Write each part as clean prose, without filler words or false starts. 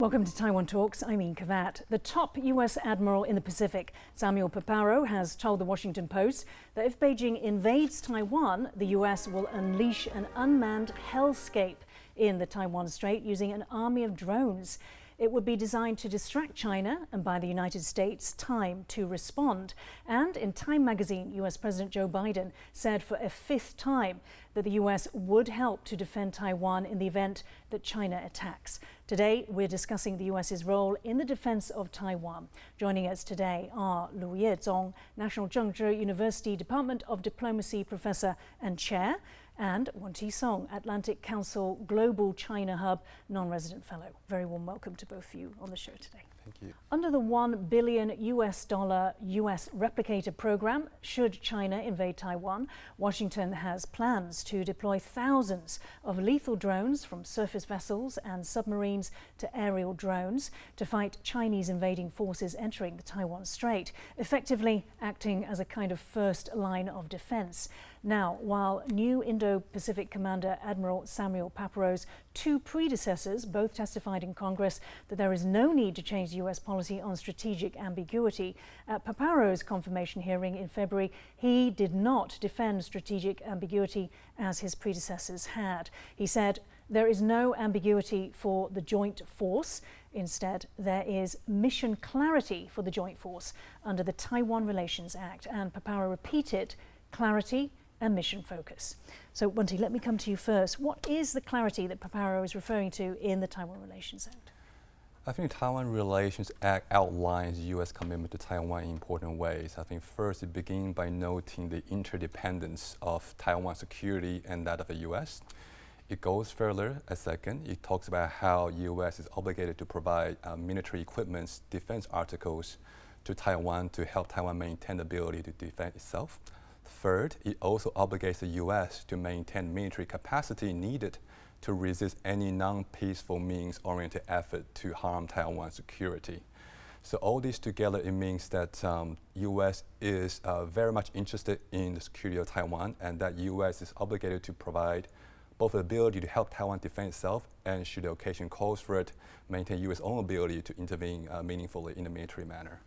Welcome to Taiwan Talks. I'm Ian Kavat. The top U.S. admiral in the Pacific, Samuel Paparo, has told the Washington Post that if Beijing invades Taiwan, the U.S. will unleash an unmanned Hellscape in the Taiwan Strait using an army of drones. It would be designed to distract China and buy the United States time to respond. And in Time magazine, U.S. President Joe Biden said for a fifth time that the U.S. would help to defend Taiwan in the event that China attacks. Today, we're discussing the U.S.'s role in the defense of Taiwan. Joining us today are Yeh-chung, National Chengchi University Department of Diplomacy Professor and Chair, and Wen-Ti Sung, Atlantic Council Global China Hub Non-Resident Fellow. Very warm welcome to both of you on the show today. Thank you. Under the $1 billion US replicator program, should China invade Taiwan, Washington has plans to deploy thousands of lethal drones from surface vessels and submarines to aerial drones to fight Chinese invading forces entering the Taiwan Strait, effectively acting as a kind of first line of defense. Now, while new Indo-Pacific Commander Admiral Samuel Paparo's two predecessors both testified in Congress that there is no need to change the U.S. policy on strategic ambiguity, at Paparo's confirmation hearing in February, he did not defend strategic ambiguity as his predecessors had. He said, "There is no ambiguity for the joint force. Instead, there is mission clarity for the joint force under the Taiwan Relations Act." And Paparo repeated, clarity and mission focus. So, Wen-Ti, let me come to you first. What is the clarity that Paparo is referring to in the Taiwan Relations Act? I think the Taiwan Relations Act outlines U.S. commitment to Taiwan in important ways. I think first it begins by noting the interdependence of Taiwan's security and that of the U.S. It goes further. Second, it talks about how U.S. is obligated to provide military equipment, defense articles to Taiwan to help Taiwan maintain the ability to defend itself. Third, it also obligates the U.S. to maintain military capacity needed to resist any non-peaceful means-oriented effort to harm Taiwan's security. So all this together, it means that U.S. is very much interested in the security of Taiwan, and that U.S. is obligated to provide both the ability to help Taiwan defend itself and, should the occasion calls for it, maintain U.S. own ability to intervene meaningfully in a military manner.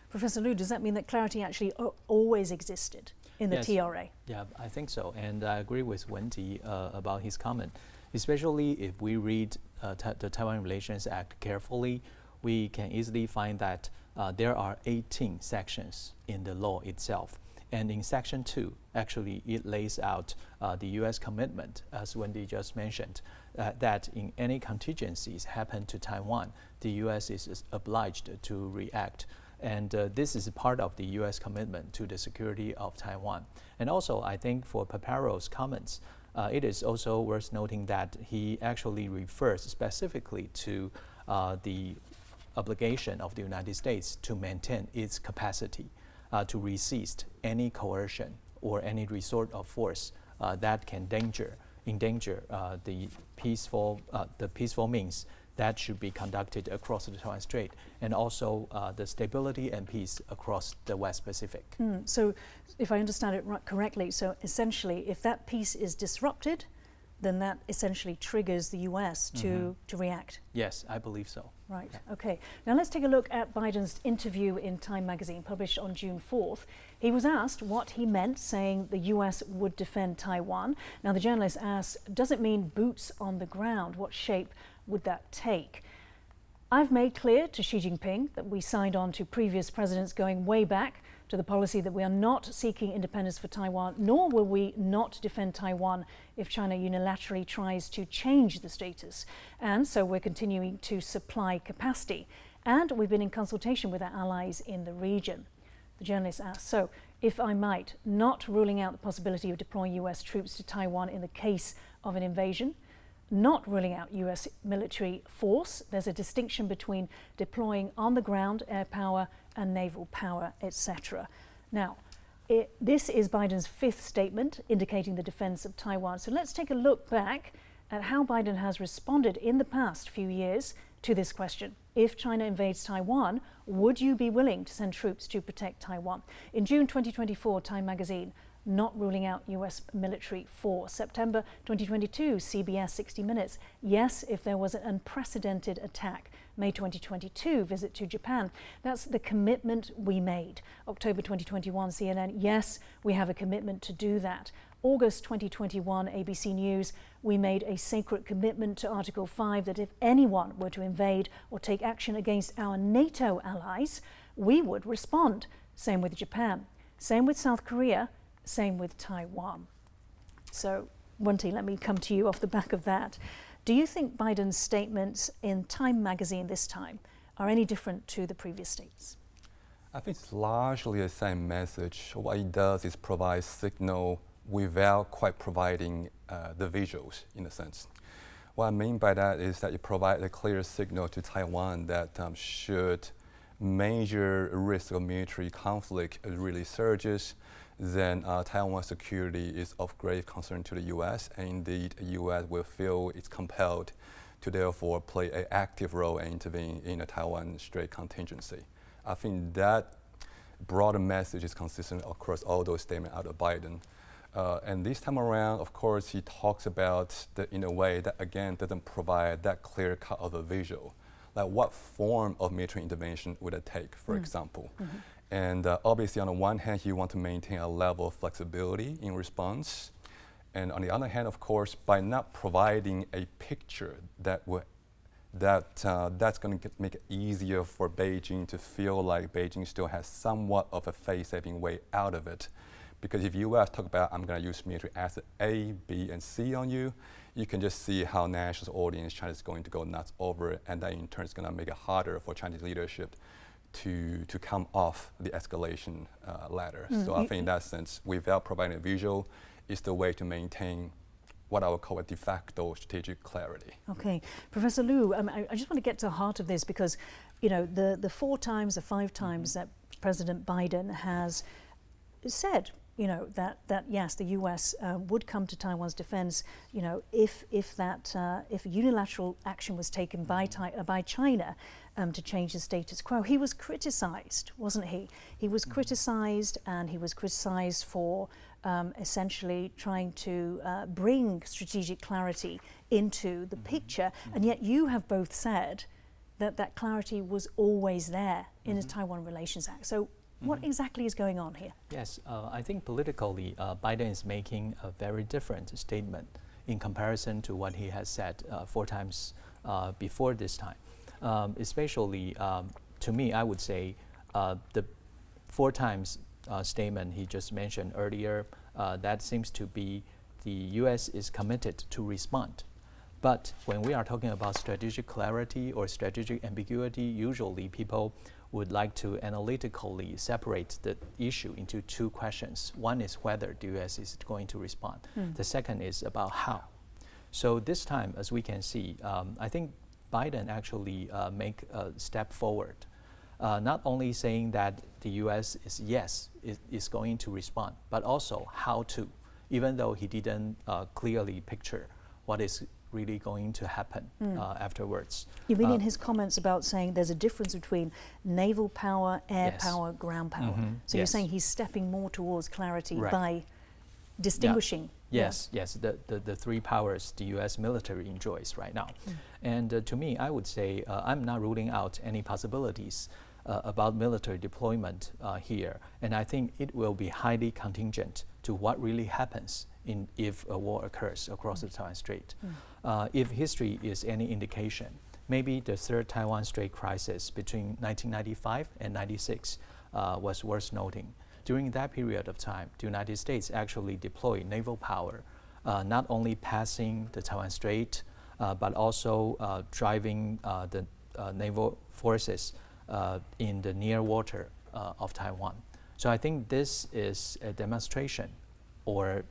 Professor Liu, does that mean that clarity actually always existed in the TRA? Yeah, I think so. And I agree with Wen-Ti about his comment. Especially if we read the Taiwan Relations Act carefully, we can easily find that there are 18 sections in the law itself. And in Section 2, actually, it lays out the U.S. commitment, as Wen-Ti just mentioned, that in any contingencies happen to Taiwan, the U.S. is obliged to react. And this is part of the U.S. commitment to the security of Taiwan. And also, I think for Paparo's comments, it is also worth noting that he actually refers specifically to the obligation of the United States to maintain its capacity to resist any coercion or any resort of force that can endanger the peaceful means that should be conducted across the Taiwan Strait, and also the stability and peace across the West Pacific. So, if I understand it correctly, so essentially, if that peace is disrupted, then that essentially triggers the U.S. to react. Yes, I believe so. Right, okay. Now let's take a look at Biden's interview in Time magazine, published on June 4th. He was asked what he meant saying the U.S. would defend Taiwan. Now the journalist asked, does it mean boots on the ground? What shape would that take? I've made clear to Xi Jinping that we signed on to previous presidents going way back to the policy that we are not seeking independence for Taiwan, nor will we not defend Taiwan if China unilaterally tries to change the status. And so we're continuing to supply capacity. And we've been in consultation with our allies in the region. The journalist asked, so if I might, not ruling out the possibility of deploying US troops to Taiwan in the case of an invasion, not ruling out US military force. There's a distinction between deploying on the ground air power and naval power, etc. Now, this is Biden's fifth statement indicating the defense of Taiwan. So let's take a look back at how Biden has responded in the past few years to this question. If China invades Taiwan, would you be willing to send troops to protect Taiwan? In June 2024, Time magazine not ruling out US military force. September 2022, CBS 60 Minutes. Yes, if there was an unprecedented attack. May 2022 visit to Japan. That's the commitment we made. October 2021, CNN, yes, we have a commitment to do that. August 2021, ABC News, we made a sacred commitment to Article 5 that if anyone were to invade or take action against our NATO allies, we would respond. Same with Japan, same with South Korea, same with Taiwan. So, Wen-Ti, let me come to you off the back of that. Do you think Biden's statements in Time magazine this time are any different to the previous states? I think it's largely the same message. What it does is provide signal without quite providing the visuals, in a sense. What I mean by that is that it provides a clear signal to Taiwan that should major risk of military conflict really surges, then Taiwan's security is of grave concern to the U.S. and indeed the U.S. will feel it's compelled to therefore play an active role and intervene in a Taiwan Strait contingency. I think that broader message is consistent across all those statements out of Biden. And this time around, of course, he talks about in a way that, again, doesn't provide that clear cut of a visual. Like what form of military intervention would it take, for example? And obviously, on the one hand, you want to maintain a level of flexibility in response. And on the other hand, of course, by not providing a picture that's going to make it easier for Beijing to feel like Beijing still has somewhat of a face-saving way out of it. Because if U.S. talk about, I'm going to use military asset A, B, and C on you, you can just see how national audience China is going to go nuts over it, and that in turn is going to make it harder for Chinese leadership to come off the escalation ladder. So I think in that sense, without providing a visual, is the way to maintain what I would call a de facto strategic clarity. Okay, Professor Liu, I just want to get to the heart of this because, you know, the 4 times, the 5 times that President Biden has said, you know, that yes, the U.S. would come to Taiwan's defense, you know, if unilateral action was taken by China to change the status quo. He was criticized, wasn't he? He was criticized, and he was criticized for essentially trying to bring strategic clarity into the picture, and yet you have both said that that clarity was always there in the Taiwan Relations Act. So what exactly is going on here? Yes, I think politically, Biden is making a very different statement in comparison to what he has said 4 times before this time. Especially, to me, I would say the 4 times statement he just mentioned earlier, that seems to be the U.S. is committed to respond. But when we are talking about strategic clarity or strategic ambiguity, usually people would like to analytically separate the issue into 2 questions. One is whether the U.S. is going to respond. The second is about how. So this time, as we can see, I think Biden actually make a step forward, not only saying that the U.S. is going to respond, but also how to, even though he didn't clearly picture what is really going to happen afterwards. You mean in his comments about saying there's a difference between naval power, air power, ground power. So you're saying he's stepping more towards clarity by distinguishing. Yes, the 3 powers the U.S. military enjoys right now. And to me, I would say I'm not ruling out any possibilities about military deployment here. And I think it will be highly contingent to what really happens if a war occurs across the Taiwan Strait. If history is any indication, maybe the 3rd Taiwan Strait crisis between 1995 and 96 was worth noting. During that period of time, the United States actually deployed naval power, not only passing the Taiwan Strait, but also driving the naval forces in the near water of Taiwan. So I think this is a demonstration, or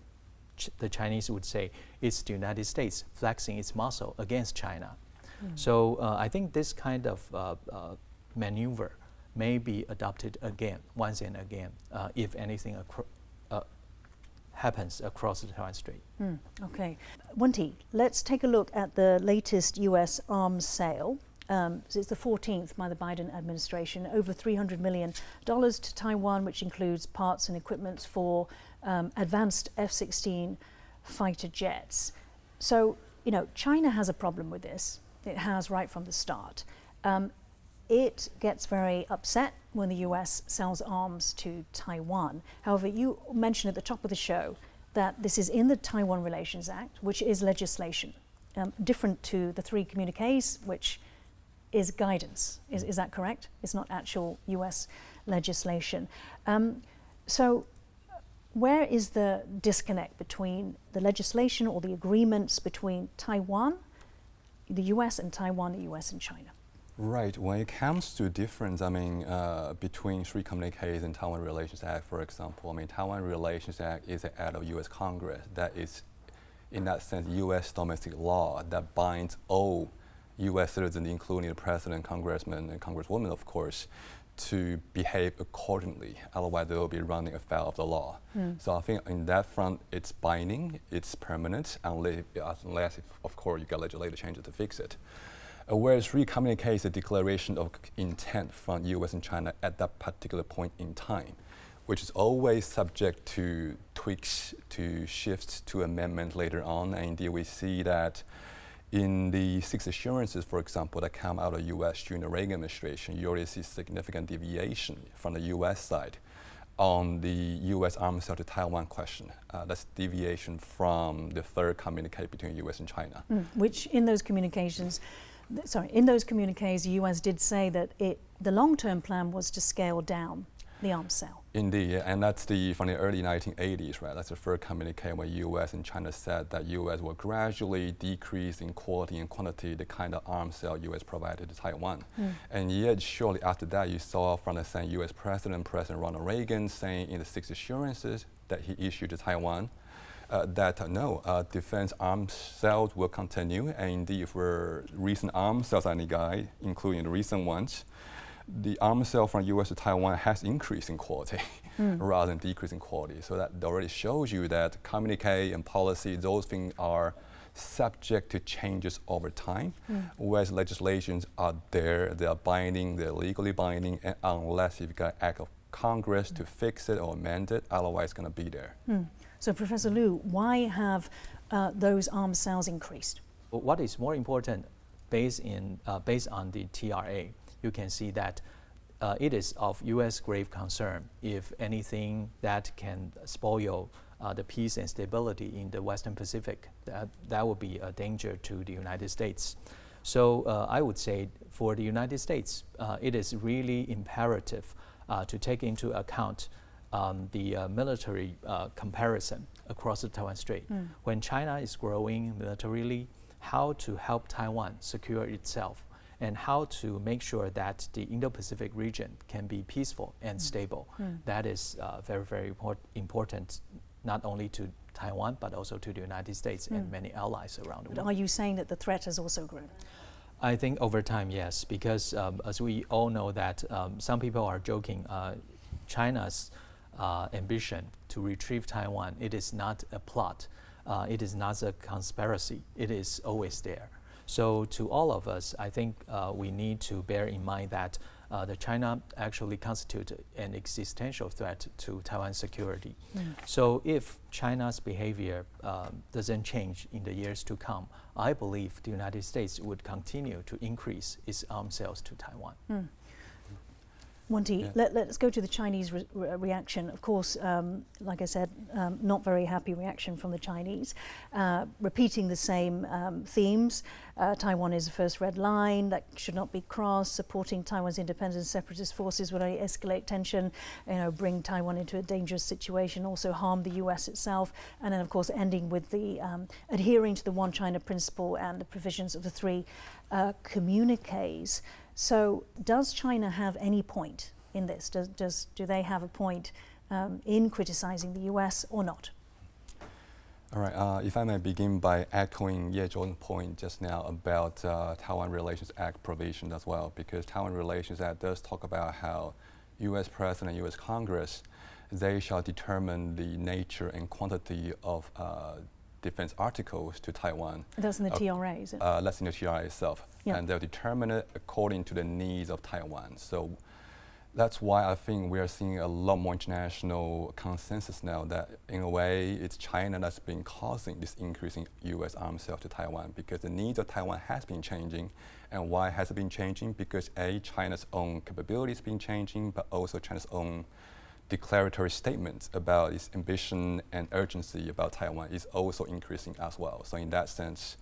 the Chinese would say it's the United States flexing its muscle against China. So I think this kind of maneuver may be adopted again, once and again, if anything happens across the Taiwan Strait. Okay. Wen-Ti, let's take a look at the latest U.S. arms sale. So it's the 14th by the Biden administration, over $300 million to Taiwan, which includes parts and equipment for advanced F-16 fighter jets. So, you know, China has a problem with this. It has right from the start. It gets very upset when the US sells arms to Taiwan. However, you mentioned at the top of the show that this is in the Taiwan Relations Act, which is legislation, different to the 3 communiques, which is guidance. Is that correct? It's not actual US legislation. So where is the disconnect between the legislation or the agreements between Taiwan, the US and Taiwan, the US and China? Right. When it comes to difference, between 3 communiques and Taiwan Relations Act, for example, Taiwan Relations Act is an act of U.S. Congress that is, in that sense, U.S. domestic law that binds all U.S. citizens, including the president, congressmen, and congresswomen, of course, to behave accordingly. Otherwise, they will be running afoul of the law. So I think in that front, it's binding, it's permanent, unless of course, you get legislative changes to fix it. Whereas 3 communiques is a declaration of intent from U.S. and China at that particular point in time, which is always subject to tweaks, to shifts, to amendments later on. And indeed, we see that in the 6 assurances, for example, that come out of U.S. during the Reagan administration, you already see significant deviation from the U.S. side on the U.S. arms sale to Taiwan question. That's deviation from the 3rd communique between U.S. and China. Which in those communiques, the U.S. did say that the long-term plan was to scale down the arms sale. Indeed, and that's from the early 1980s, right? That's the 1st communique where U.S. and China said that U.S. will gradually decrease in quality and quantity the kind of arms sale U.S. provided to Taiwan. And yet, shortly after that, you saw from the same U.S. President Ronald Reagan, saying in the 6 assurances that he issued to Taiwan, that no, defense arms sales will continue, and indeed for recent arms sales any guide, including the recent ones, the arms sale from U.S. to Taiwan has increased in quality rather than decreased in quality. So that already shows you that communique and policy, those things are subject to changes over time, whereas legislations are there, they are binding, they're legally binding, and unless you've got an act of Congress to fix it or amend it, otherwise it's going to be there. So Professor Liu, why have those arms sales increased? What is more important, based on the TRA, you can see that it is of U.S. grave concern if anything that can spoil the peace and stability in the Western Pacific. That would be a danger to the United States. So I would say for the United States, it is really imperative to take into account the military comparison across the Taiwan Strait. When China is growing militarily, how to help Taiwan secure itself and how to make sure that the Indo-Pacific region can be peaceful and stable. That is very, very important, not only to Taiwan, but also to the United States and many allies around the world. But are you saying that the threat has also grown? I think over time, yes, because as we all know that some people are joking, China's ambition to retrieve Taiwan, it is not a plot, it is not a conspiracy, it is always there. So to all of us, I think we need to bear in mind that the China actually constitutes an existential threat to Taiwan's security. So if China's behavior doesn't change in the years to come, I believe the United States would continue to increase its arms sales to Taiwan. Wen-Ti, let's go to the Chinese reaction. Of course, like I said, not very happy reaction from the Chinese, repeating the same themes. Taiwan is the first red line that should not be crossed. Supporting Taiwan's independent separatist forces would only escalate tension, bring Taiwan into a dangerous situation, also harm the U.S. itself, and then of course ending with the adhering to the One China principle and the provisions of the 3 communiques. So does China have any point in this? Do they have a point in criticizing the U.S. or not? All right, if I may begin by echoing Yeh-chung's point just now about Taiwan Relations Act provision as well, because Taiwan Relations Act does talk about how U.S. President and U.S. Congress, they shall determine the nature and quantity of defense articles to Taiwan. That's in the TRA, is it? That's in the TRA itself. Yeah. And they'll determine it according to the needs of Taiwan. So That's why I think we are seeing a lot more international consensus now that, in a way, it's China that's been causing this increase in U.S. arms sales to Taiwan, because the needs of Taiwan has been changing. And why has it been changing? Because China's own capabilities been changing, but also China's own declaratory statements about its ambition and urgency about Taiwan is also increasing as well. So in that sense,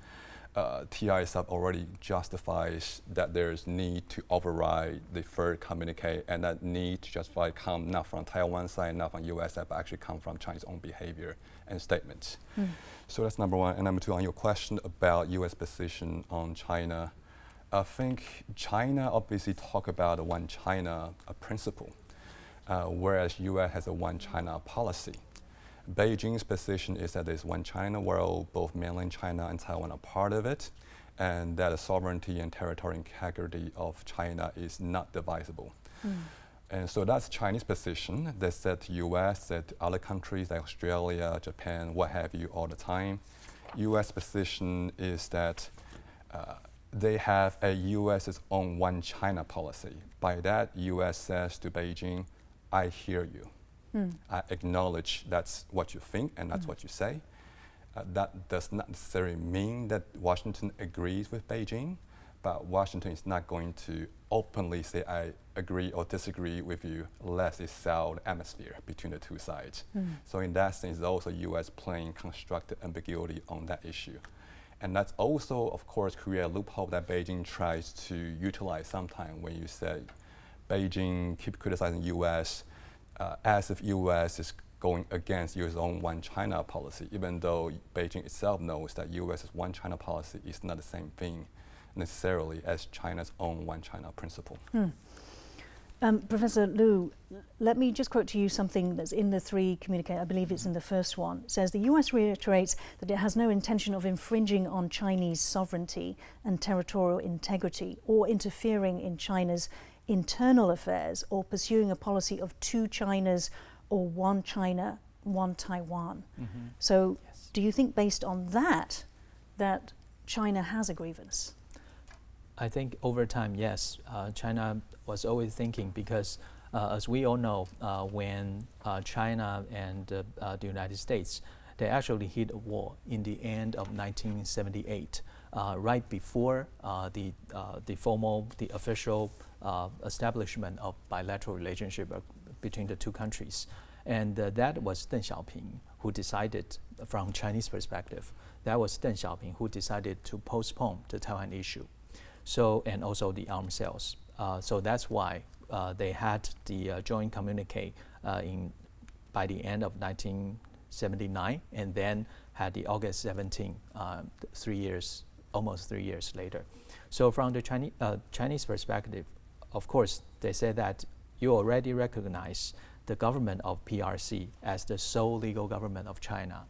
TI sub already justifies that there's need to override the third communique, and that need to justify come not from Taiwan side, not from US side, but actually come from China's own behavior and statements. So that's number one. And number two, on your question about US position on China, I think China obviously talk about a one China principle, whereas US has a one China policy. Beijing's position is that there's one China world, both mainland China and Taiwan are part of it, and that the sovereignty and territorial integrity of China is not divisible. And so that's Chinese position. They said to US, said to other countries like Australia, Japan, what have you, all the time. US position is that they have a US's own one China policy. By that, US says to Beijing, I hear you. I acknowledge that's what you think and that's what you say. That does not necessarily mean that Washington agrees with Beijing, but Washington is not going to openly say I agree or disagree with you unless it's sound atmosphere between the two sides. So in that sense, also US playing constructive ambiguity on that issue. And that's also, of course, create a loophole that Beijing tries to utilize sometime when you say Beijing keep criticizing US as if US is going against US own one China policy, even though Beijing itself knows that US's one China policy is not the same thing necessarily as China's own one China principle. Professor Liu, let me just quote to you something that's in the three communique. I believe it's in the first one. It says the US reiterates that it has no intention of infringing on Chinese sovereignty and territorial integrity or interfering in China's internal affairs or pursuing a policy of two Chinas or one China, one Taiwan. So do you think based on that, that China has a grievance? I think over time, yes. China was always thinking because, as we all know, when China and the United States, they actually hit a war in the end of 1978, right before the official establishment of bilateral relationship between the two countries. And that was Deng Xiaoping who decided, from Chinese perspective, that was Deng Xiaoping who decided to postpone the Taiwan issue. So, and also the arms sales. So that's why they had the joint communique by the end of 1979, and then had the August 17, almost 3 years later. So from the Chinese perspective, of course, they say that you already recognize the government of PRC as the sole legal government of China.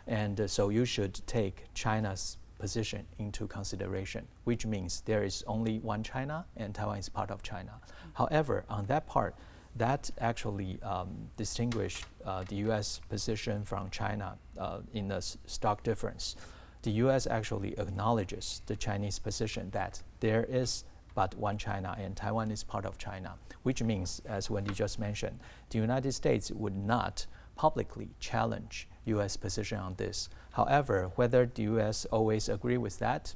And so you should take China's position into consideration, which means there is only one China and Taiwan is part of China. However, on that part, that actually distinguished the US position from China in a stark difference. The US actually acknowledges the Chinese position that there is but one China and Taiwan is part of China, which means, as Wen-Ti just mentioned, the United States would not publicly challenge US position on this. However, whether the US always agree with that,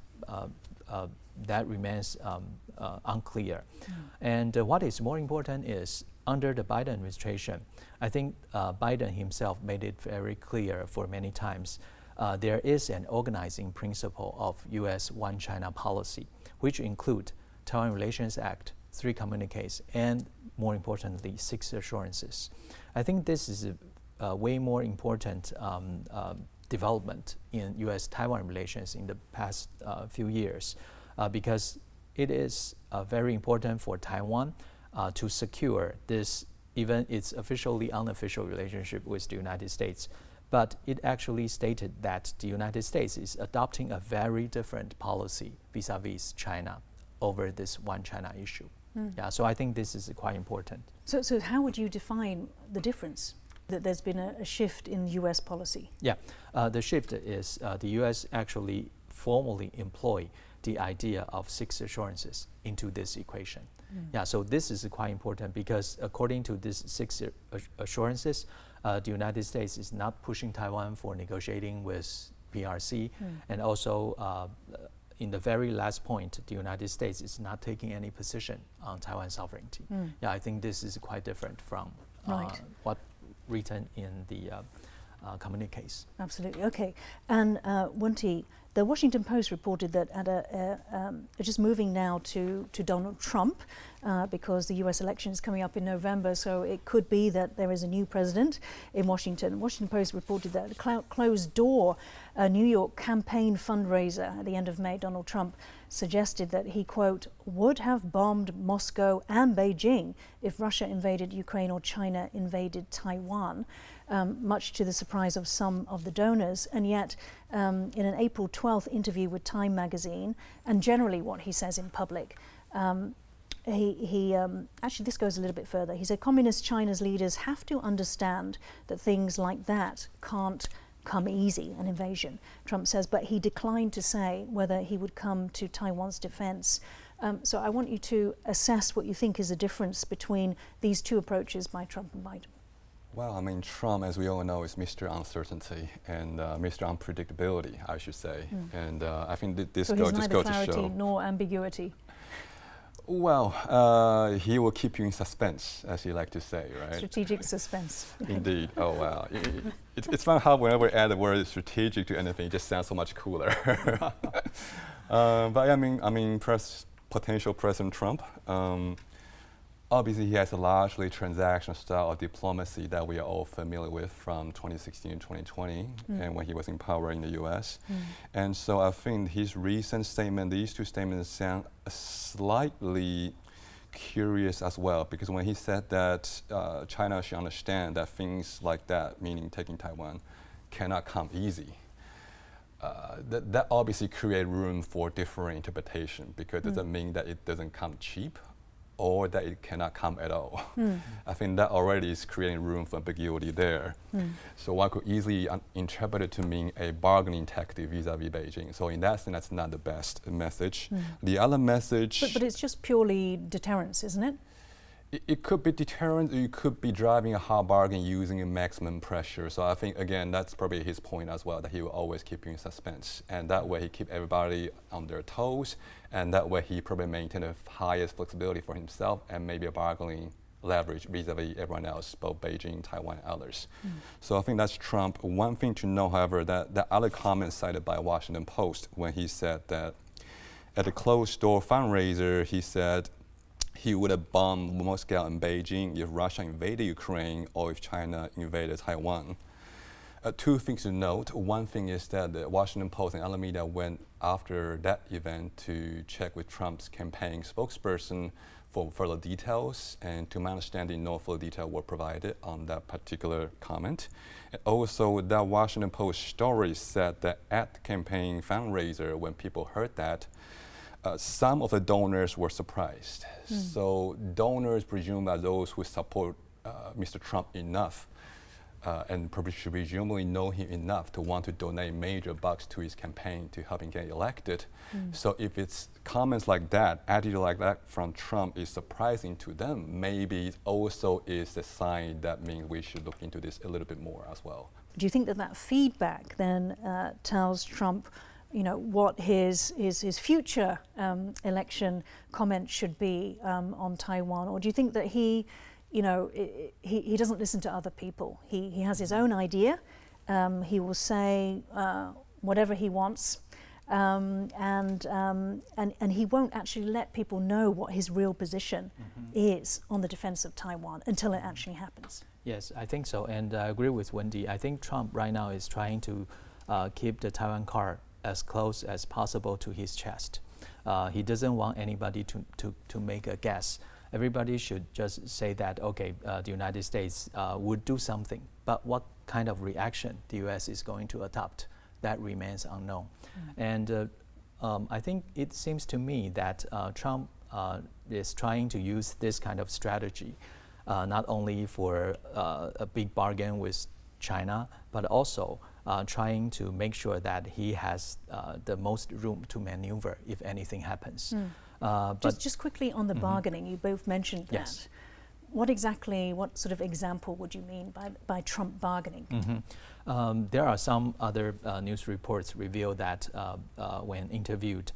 that remains unclear. And what is more important is, under the Biden administration, I think Biden himself made it very clear for many times, there is an organizing principle of US One China policy, which include Taiwan Relations Act, 3 communiques, and more importantly, 6 assurances. I think this is a way more important development in US-Taiwan relations in the past few years, because it is very important for Taiwan to secure this, even its officially unofficial relationship with the United States. But it actually stated that the United States is adopting a very different policy vis-a-vis China over this one China issue. Yeah, so I think this is quite important. So how would you define the difference? That there's been a shift in US policy? Yeah, the shift is the US actually formally employ the idea of 6 assurances into this equation. Yeah, so this is quite important because according to these 6 assurances, the United States is not pushing Taiwan for negotiating with PRC, and also in the very last point, the United States is not taking any position on Taiwan sovereignty. Yeah, I think this is quite different from what written in the communiques. Absolutely. Okay. And Wen-Ti, the Washington Post reported that just moving now to Donald Trump, because the US election is coming up in November, so it could be that there is a new president in Washington. Washington Post reported that a closed door New York campaign fundraiser at the end of May, Donald Trump suggested that he, quote, would have bombed Moscow and Beijing if Russia invaded Ukraine or China invaded Taiwan, much to the surprise of some of the donors. And yet, in an April 12th interview with Time magazine, and generally what he says in public, actually this goes a little bit further. He said Communist China's leaders have to understand that things like that can't come easy, an invasion, Trump says, but he declined to say whether he would come to Taiwan's defense. So I want you to assess what you think is the difference between these two approaches by Trump and Biden. Well, I mean, Trump, as we all know, is Mr. Uncertainty and Mr. Unpredictability, I should say. And I think this so just neither goes to clarity show. nor ambiguity. Well, he will keep you in suspense, as you like to say, right? Strategic suspense. Indeed. Oh, wow. It's fun how whenever we add the word strategic to anything, it just sounds so much cooler. But I mean, potential President Trump, obviously he has a largely transactional style of diplomacy that we are all familiar with from 2016 and 2020, and when he was in power in the US. And so I think his recent statement, these two statements sound slightly curious as well, because when he said that China should understand that things like that, meaning taking Taiwan, cannot come easy. That obviously creates room for different interpretation, because it doesn't mean that it doesn't come cheap or that it cannot come at all. I think that already is creating room for ambiguity there. So one could easily interpret it to mean a bargaining tactic vis-a-vis Beijing. So in that sense, that's not the best message. The other message... But it's just purely deterrence, isn't it? It could be deterrent, or you could be driving a hard bargain using a maximum pressure. So I think, again, that's probably his point as well, that he will always keep you in suspense. And that way he keep everybody on their toes, and that way he probably maintain the highest flexibility for himself and maybe a bargaining leverage vis-a-vis everyone else, both Beijing, Taiwan, and others. So I think that's Trump. One thing to know, however, that the other comment cited by Washington Post when he said that at the closed-door fundraiser, he said he would have bombed Moscow and Beijing if Russia invaded Ukraine or if China invaded Taiwan. Two things to note. One thing is that the Washington Post and other media went after that event to check with Trump's campaign spokesperson for further details, and to my understanding, no further details were provided on that particular comment. And also, that Washington Post story said that at the campaign fundraiser, when people heard that, some of the donors were surprised. So donors presumed are those who support Mr. Trump enough and presumably know him enough to want to donate major bucks to his campaign to help him get elected. So if it's comments like that, attitude like that from Trump is surprising to them, maybe it also is a sign that means we should look into this a little bit more as well. Do you think that feedback then tells Trump, you know, what his future election comment should be on Taiwan? Or do you think that he doesn't listen to other people? He has his own idea. He will say whatever he wants, and he won't actually let people know what his real position is on the defense of Taiwan until it actually happens. Yes, I think so, and I agree with Wen-Ti. I think Trump right now is trying to keep the Taiwan card as close as possible to his chest. He doesn't want anybody to make a guess. Everybody should just say that, okay, the United States would do something, but what kind of reaction the US is going to adopt, that remains unknown. And I think it seems to me that Trump is trying to use this kind of strategy, not only for a big bargain with China, but also trying to make sure that he has the most room to maneuver if anything happens. But just quickly on the bargaining, you both mentioned that. Yes. What sort of example would you mean by Trump bargaining? There are some other news reports reveal that when interviewed,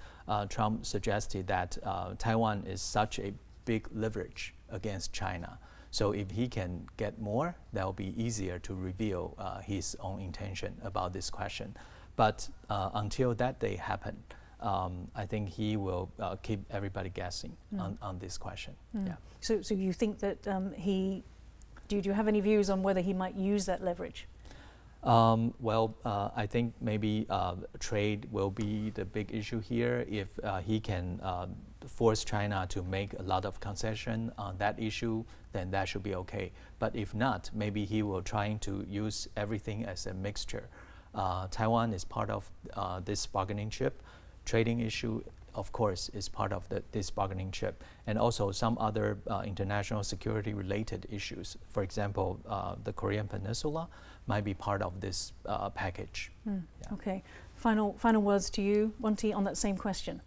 Trump suggested that Taiwan is such a big leverage against China. So if he can get more, that will be easier to reveal his own intention about this question. But until that day happen, I think he will keep everybody guessing on this question. Yeah. So you think that do you have any views on whether he might use that leverage? I think maybe trade will be the big issue here. If he can force China to make a lot of concession on that issue, then that should be okay. But if not, maybe he will trying to use everything as a mixture. Taiwan is part of this bargaining chip. Trading issue, of course, is part of this bargaining chip, and also some other international security-related issues. For example, the Korean Peninsula might be part of this package. Yeah. Okay. Final words to you, Wen-Ti, on that same question.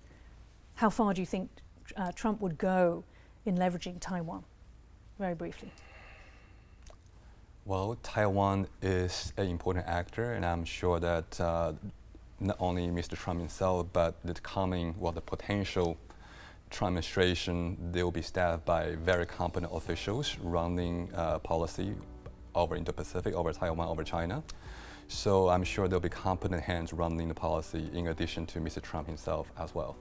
How far do you think Trump would go in leveraging Taiwan? Very briefly. Well, Taiwan is an important actor, and I'm sure that not only Mr. Trump himself, but the potential Trump administration, they will be staffed by very competent officials running policy over Indo-Pacific, over Taiwan, over China. So I'm sure there'll be competent hands running the policy in addition to Mr. Trump himself as well.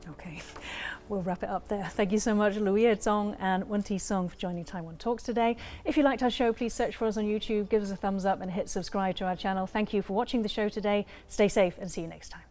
Okay, we'll wrap it up there. Thank you so much, Yeh-chung and Wen-Ti Sung, for joining Taiwan Talks today. If you liked our show, please search for us on YouTube, give us a thumbs up and hit subscribe to our channel. Thank you for watching the show today. Stay safe and see you next time.